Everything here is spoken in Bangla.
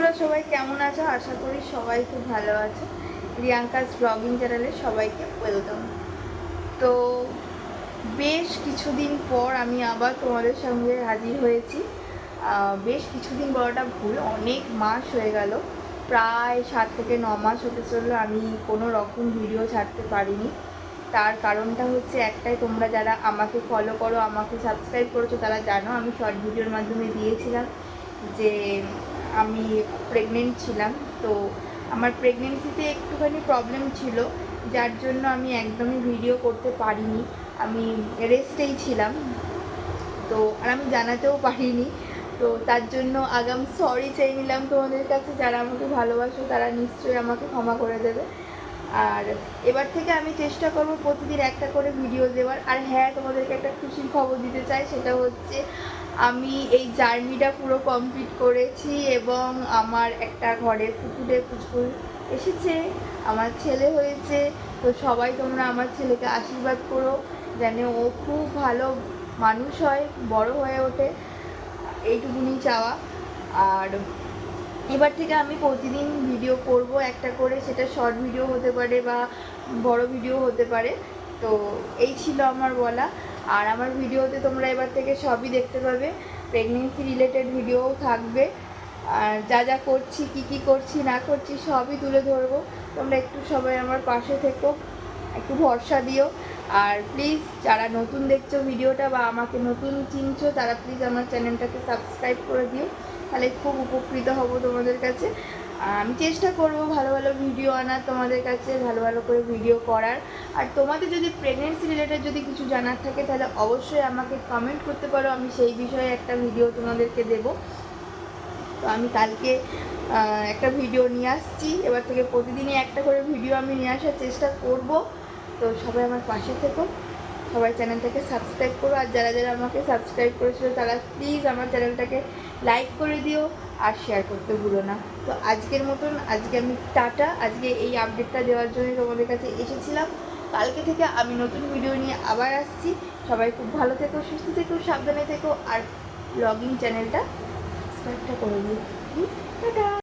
তোমরা সবাই কেমন আছো? আশা করি সবাই খুব ভালো আছো। রিয়াঙ্কাস ব্লগিং চ্যানেলে সবাইকে ওয়েলকাম। তো বেশ কিছুদিন পর আমি আবার তোমাদের সঙ্গে হাজির হয়েছি। বেশ কিছুদিন বলাটা ভুল, অনেক মাস হয়ে গেল, প্রায় 7 থেকে 9 মাস হতে চললো আমি কোনো রকম ভিডিও ছাড়তে পারিনি। তার কারণটা হচ্ছে একটাই, তোমরা যারা আমাকে ফলো করো, আমাকে সাবস্ক্রাইব করেছো, তারা জানো আমি শর্ট ভিডিওর মাধ্যমে দিয়েছিলাম যে আমি প্রেগনেন্ট ছিলাম। তো আমার প্রেগনেন্সিতে একটুখানি প্রবলেম ছিল, যার জন্য আমি একদমই ভিডিও করতে পারিনি, আমি রেস্টেই ছিলাম। তো আর আমি জানাতেও পারিনি। তো তার জন্য আগাম সরি চেয়ে নিলাম তোমাদের কাছে। যারা আমাকে ভালোবাসো তারা নিশ্চয়ই আমাকে ক্ষমা করে দেবে। আর এবার থেকে আমি চেষ্টা করব প্রতিদিন একটা করে ভিডিও দেওয়ার। আর হ্যাঁ, তোমাদেরকে একটা খুশির খবর দিতে চাই, সেটা হচ্ছে আমি এই জার্নিটা পুরো কমপ্লিট করেছি এবং আমার একটা ঘরে পুকুরে পুকুর এসেছে, আমার ছেলে হয়েছে। তো সবাই তোমরা আমার ছেলেকে আশীর্বাদ করো যেন ও খুব ভালো মানুষ হয়, বড় হয়ে ওঠে, এইটুকুনি চাওয়া। আর এবার থেকে আমি প্রতিদিন ভিডিও করব একটা করে, সেটা শর্ট ভিডিও হতে পারে বা বড় ভিডিও হতে পারে। তো এই ছিল আমার বলা। আর আমার ভিডিওতে তোমরা এবার থেকে সবই দেখতে পাবে, প্রেগনেন্সি রিলেটেড ভিডিওও থাকবে। আর যা যা করছি, কি করছি না করছি সবই তুলে ধরবো। তোমরা একটু সবাই আমার পাশে থেকো, একটু ভরসা দিও। আর প্লিজ যারা নতুন দেখছো ভিডিওটা বা আমাকে নতুন চিনছো, তারা প্লিজ আমার চ্যানেলটাকে সাবস্ক্রাইব করে দিও, তাহলে খুব উপকৃত হব তোমাদের কাছে। আমি চেষ্টা করব ভালো ভালো ভিডিও আনার, তোমাদের কাছে ভালো ভালো করে ভিডিও করার। আর তোমাদের যদি প্রেগনেন্সি রিলেটেড যদি কিছু জানার থাকে তাহলে অবশ্যই আমাকে কমেন্ট করতে পারো, আমি সেই বিষয়ে একটা ভিডিও তোমাদেরকে দেব। তো আমি কালকে একটা ভিডিও নিয়ে আসছি, এবার থেকে প্রতিদিনই একটা করে ভিডিও আমি নিয়ে আসার চেষ্টা করব। তো সবাই আমার পাশে থেকো, সবাই চ্যানেলটাকে সাবস্ক্রাইব করো। আর যারা যারা আমাকে সাবস্ক্রাইব করেছিল তারা প্লিজ আমার চ্যানেলটাকে লাইক করে দিও আর শেয়ার করতে ভুলো না। তো আজকের মতন আজকে আমি টাটা। আজকে এই আপডেটটা দেওয়ার জন্য তোমাদের কাছে এসেছিলাম। কালকে থেকে আমি নতুন ভিডিও নিয়ে আবার আসছি। সবাই খুব ভালো থেকো, সুস্থ থেকো, সাবধানে থেকো। আর ব্লগিং চ্যানেলটা সাবস্ক্রাইবটা করে দিও প্লিজ। টাটা।